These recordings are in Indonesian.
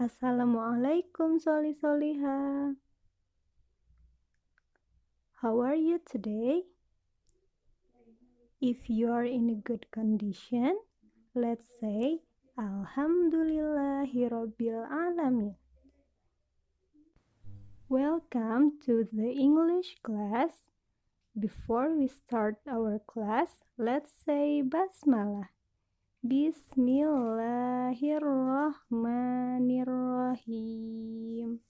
Assalamualaikum Solih-Solihah. How are you today? If you are in a good condition, let's say Alhamdulillahirabbil alamin. Welcome to the English class. Before we start our class, let's say Basmalah. Bismillahirrahmanirrahim.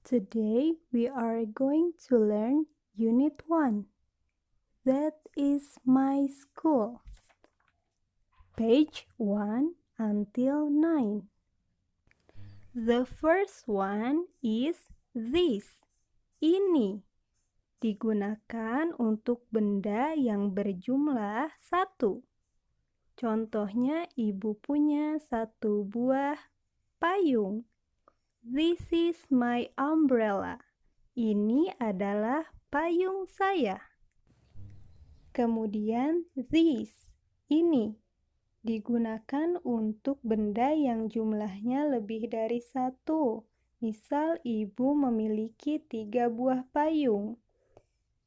Today we are going to learn Unit 1. That is my school. Page 1 until 9. The first one is this. Ini digunakan untuk benda yang berjumlah 1. Contohnya, ibu punya 1 buah payung. This is my umbrella. Ini adalah payung saya. Kemudian this, ini digunakan untuk benda yang jumlahnya lebih dari 1. Misal ibu memiliki 3 buah payung.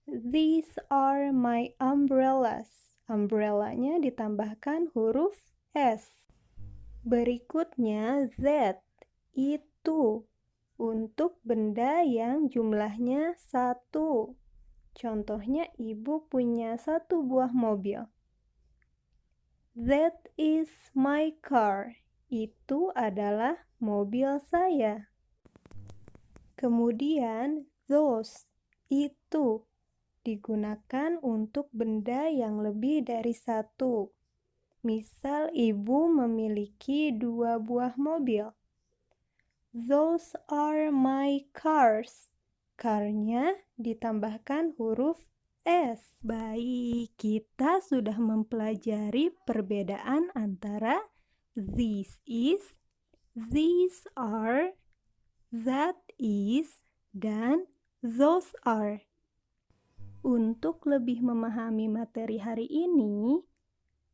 These are my umbrellas. Umbrellanya ditambahkan huruf S. Berikutnya that, itu untuk benda yang jumlahnya 1. Contohnya, ibu punya 1 buah mobil. That is my car. Itu adalah mobil saya. Kemudian those, itu digunakan untuk benda yang lebih dari 1. Misal, ibu memiliki 2 buah mobil. Those are my cars. Car-nya ditambahkan huruf S. Baik, kita sudah mempelajari perbedaan antara this is, these are, that is, dan those are. Untuk lebih memahami materi hari ini,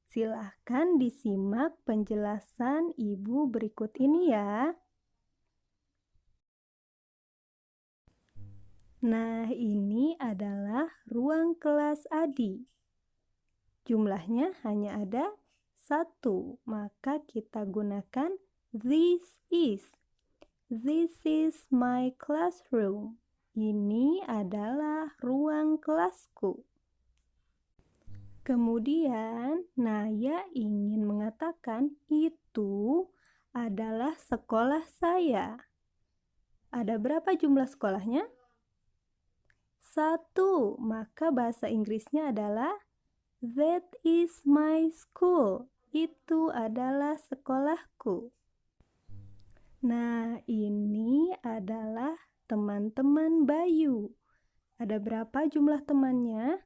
silahkan disimak penjelasan ibu berikut ini ya. Nah, ini adalah ruang kelas Adi. Jumlahnya hanya ada 1, maka kita gunakan this is. This is my classroom. Ini adalah ruang kelasku. Kemudian, Naya ingin mengatakan itu adalah sekolah saya. Ada berapa jumlah sekolahnya? 1, maka bahasa Inggrisnya adalah that is my school. Itu adalah sekolahku. Nah, ini adalah teman-teman Bayu. Ada berapa jumlah temannya?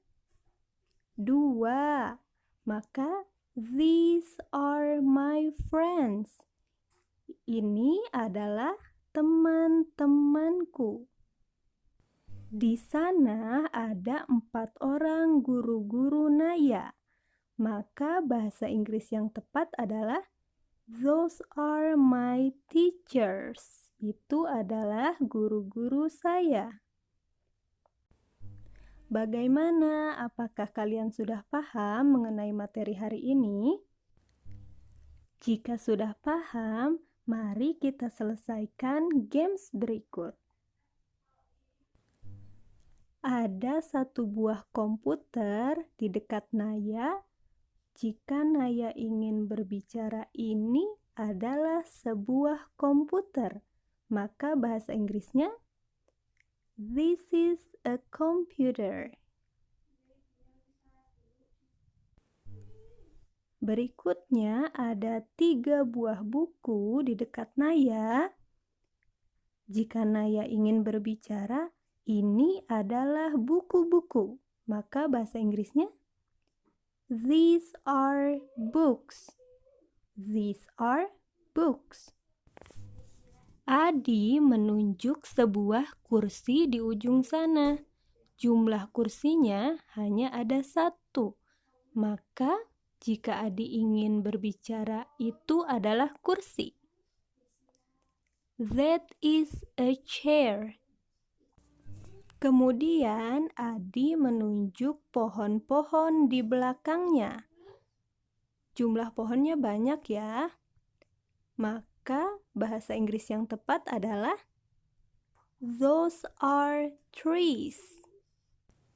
2, maka these are my friends. Ini adalah teman-temanku. Di sana ada 4 orang guru-guru Naya. Maka bahasa Inggris yang tepat adalah those are my teachers. Itu adalah guru-guru saya. Bagaimana? Apakah kalian sudah paham mengenai materi hari ini? Jika sudah paham, mari kita selesaikan games berikut. Ada 1 buah komputer di dekat Naya. Jika Naya ingin berbicara ini adalah sebuah komputer, maka bahasa Inggrisnya this is a computer. Berikutnya ada 3 buah buku di dekat Naya. Jika Naya ingin berbicara, ini adalah buku-buku, maka bahasa Inggrisnya these are books. These are books. Adi menunjuk sebuah kursi di ujung sana. Jumlah kursinya hanya ada 1, maka Jika Adi ingin berbicara, itu adalah kursi. That is a chair. Kemudian Adi menunjuk pohon-pohon di belakangnya. Jumlah pohonnya banyak ya. Maka bahasa Inggris yang tepat adalah those are trees.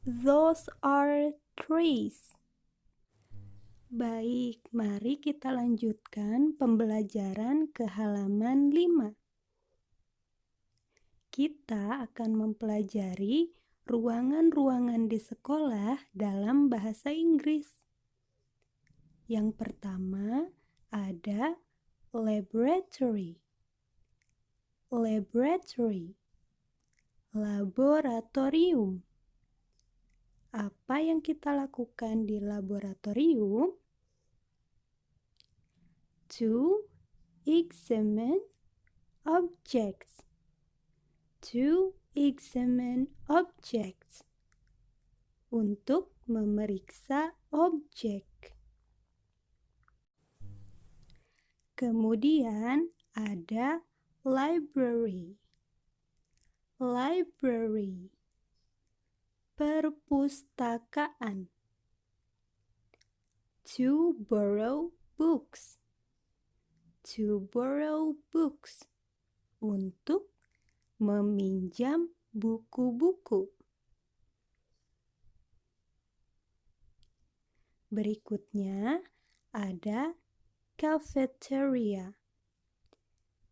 Those are trees. Baik, mari kita lanjutkan pembelajaran ke halaman 5. Kita akan mempelajari ruangan-ruangan di sekolah dalam bahasa Inggris. Yang pertama ada laboratory. Laboratory. Laboratorium. Apa yang kita lakukan di laboratorium? To examine objects. To examine objects. Untuk memeriksa objek. Kemudian ada library. Library. Perpustakaan. To borrow books. To borrow books. Untuk meminjam buku-buku. Berikutnya ada cafeteria.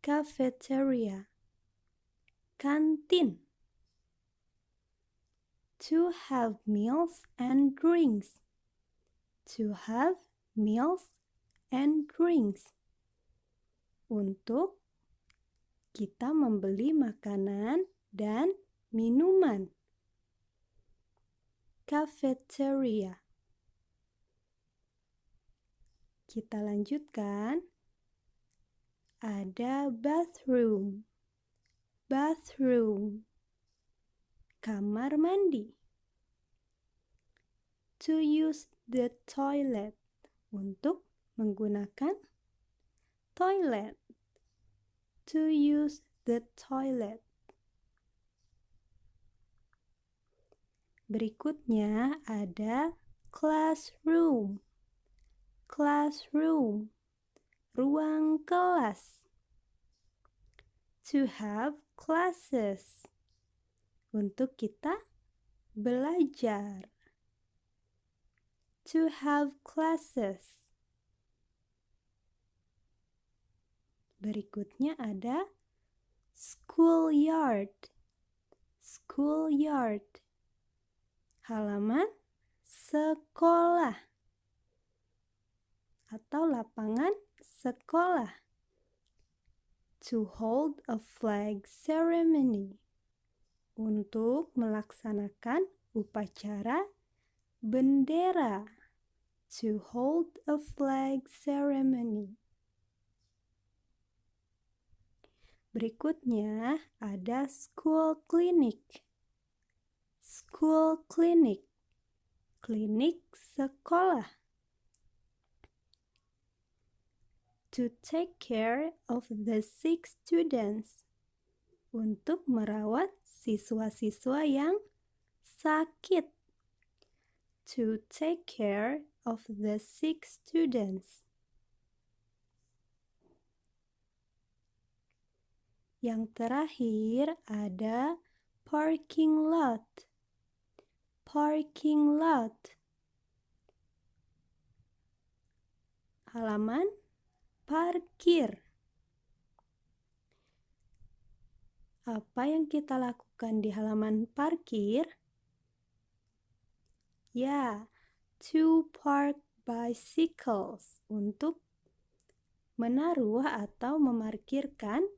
Cafeteria. Kantin. To have meals and drinks. To have meals and drinks. Untuk kita membeli makanan dan minuman. Cafeteria. Kita lanjutkan. Ada bathroom. Bathroom. Kamar mandi. To use the toilet. Untuk menggunakan toilet. To use the toilet. Berikutnya ada classroom. Classroom. Ruang kelas. To have classes. Untuk kita belajar. To have classes. Berikutnya ada schoolyard. Schoolyard. Halaman sekolah. Atau lapangan sekolah. To hold a flag ceremony. Untuk melaksanakan upacara bendera. To hold a flag ceremony. Berikutnya ada school clinic. School clinic. Klinik sekolah. To take care of the sick students. Untuk merawat siswa-siswa yang sakit. To take care of the sick students. Yang terakhir ada parking lot. Parking lot. Halaman parkir. Apa yang kita lakukan di halaman parkir? Ya, to park bicycles. Untuk menaruh atau memarkirkan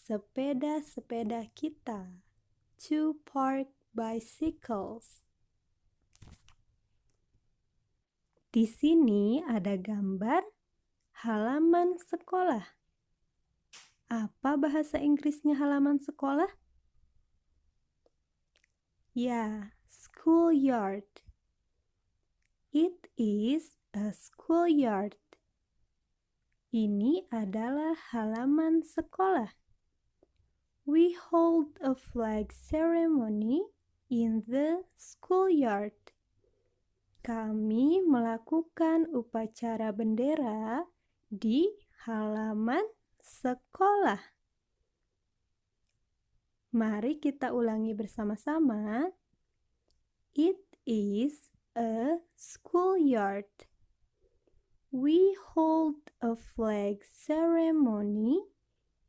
sepeda-sepeda kita. To park bicycles. Di sini ada gambar halaman sekolah. Apa bahasa Inggrisnya halaman sekolah? Ya, schoolyard. It is a schoolyard. Ini adalah halaman sekolah. We hold a flag ceremony in the schoolyard. Kami melakukan upacara bendera di halaman sekolah. Mari kita ulangi bersama-sama. It is a schoolyard. We hold a flag ceremony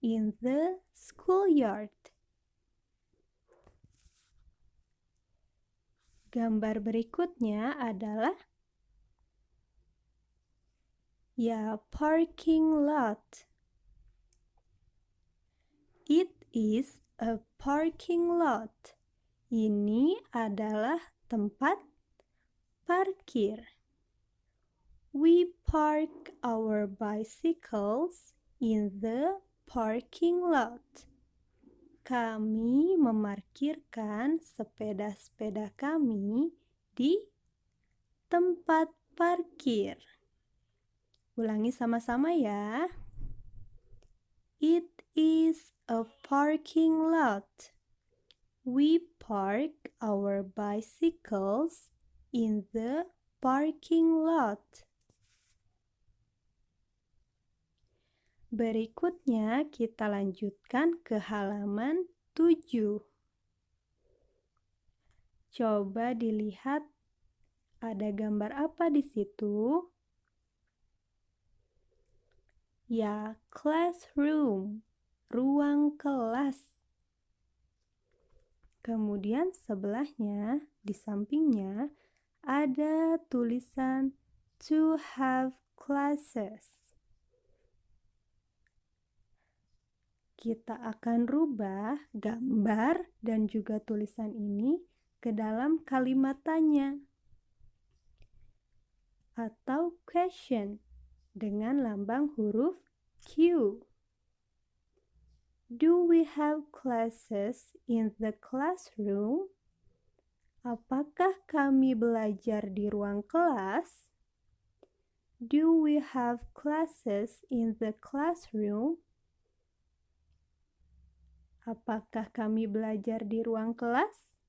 in the schoolyard. Gambar berikutnya adalah parking lot. It is a parking lot. Ini adalah tempat parkir. We park our bicycles in the parking lot. Kami memarkirkan sepeda-sepeda kami di tempat parkir. Ulangi sama-sama ya. It is a parking lot. We park our bicycles in the parking lot. Berikutnya kita lanjutkan ke halaman 7. Coba dilihat ada gambar apa di situ? Ya, classroom, ruang kelas. Kemudian sebelahnya, di sampingnya, ada tulisan to have classes. Kita akan rubah gambar dan juga tulisan ini ke dalam kalimat tanya atau question dengan lambang huruf Q. Do we have classes in the classroom? Apakah kami belajar di ruang kelas? Do we have classes in the classroom? Apakah kami belajar di ruang kelas?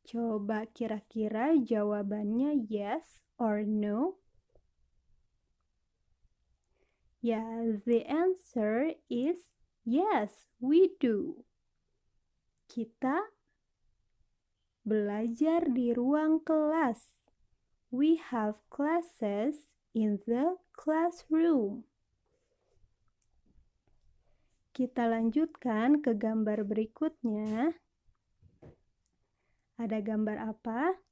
Coba kira-kira jawabannya yes or no. Ya, the answer is yes, we do. Kita belajar di ruang kelas. We have classes in the classroom. Kita lanjutkan ke gambar berikutnya. Ada gambar apa?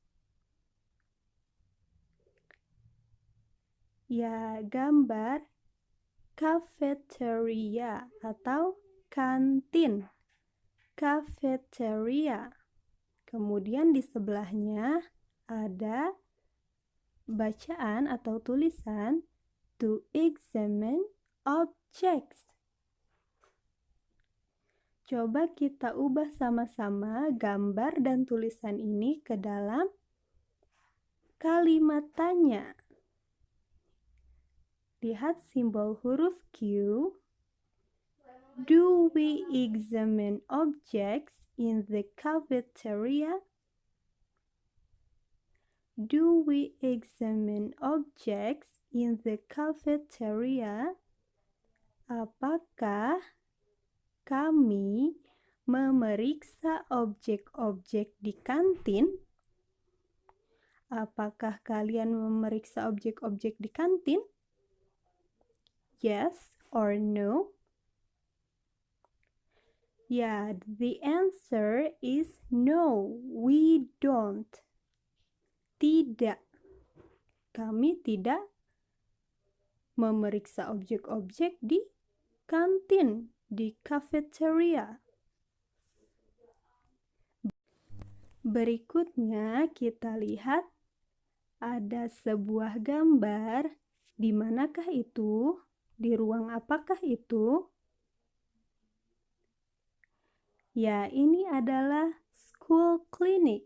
Ya, gambar cafeteria atau kantin. Cafeteria. Kemudian di sebelahnya ada bacaan atau tulisan to examine objects. Coba kita ubah sama-sama gambar dan tulisan ini ke dalam kalimat tanya. Lihat simbol huruf Q. Do we examine objects in the cafeteria? Do we examine objects in the cafeteria? Apakah kami memeriksa objek-objek di kantin? Apakah kalian memeriksa objek-objek di kantin? Yes or no? Ya, the answer is no, we don't. Tidak. Kami tidak memeriksa objek-objek di kantin, di cafeteria. Berikutnya kita lihat ada sebuah gambar. Di manakah itu? Di ruang apakah itu? Ya, ini adalah school clinic,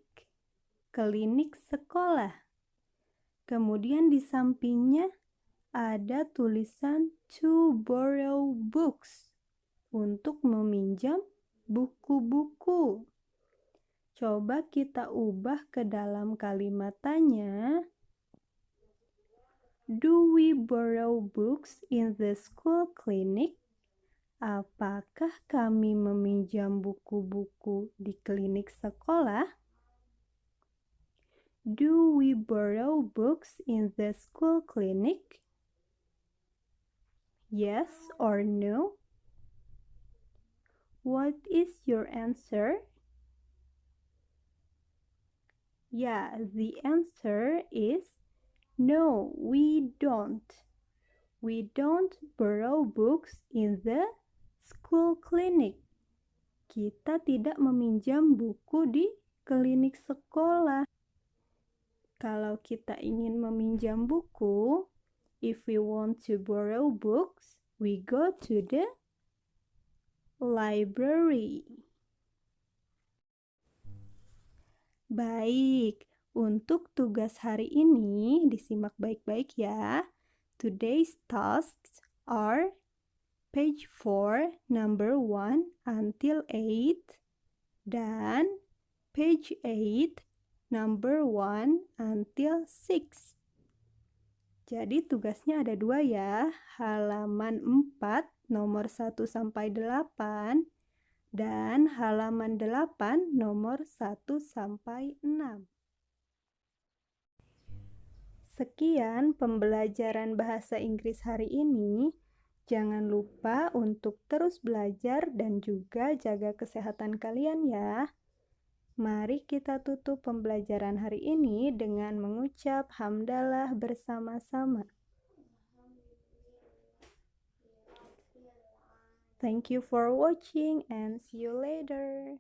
klinik sekolah. Kemudian di sampingnya ada tulisan to borrow books, untuk meminjam buku-buku. Coba kita ubah ke dalam kalimat tanya. Do we borrow books in the school clinic? Apakah kami meminjam buku-buku di klinik sekolah? Do we borrow books in the school clinic? Yes or no? What is your answer? Yeah, the answer is no, we don't. We don't borrow books in the school clinic. Kita tidak meminjam buku di klinik sekolah. Kalau kita ingin meminjam buku, if we want to borrow books, we go to the library. Baik, untuk tugas hari ini disimak baik-baik ya. Today's tasks are page 4, number 1 until 8, dan page 8, number 1 until 6. Jadi tugasnya ada 2 ya, halaman 4, nomor 1 sampai 8, dan halaman 8 nomor 1 sampai 6. Sekian pembelajaran bahasa Inggris hari ini. Jangan lupa untuk terus belajar dan juga jaga kesehatan kalian ya. Mari kita tutup pembelajaran hari ini dengan mengucap hamdalah bersama-sama. Thank you for watching and see you later.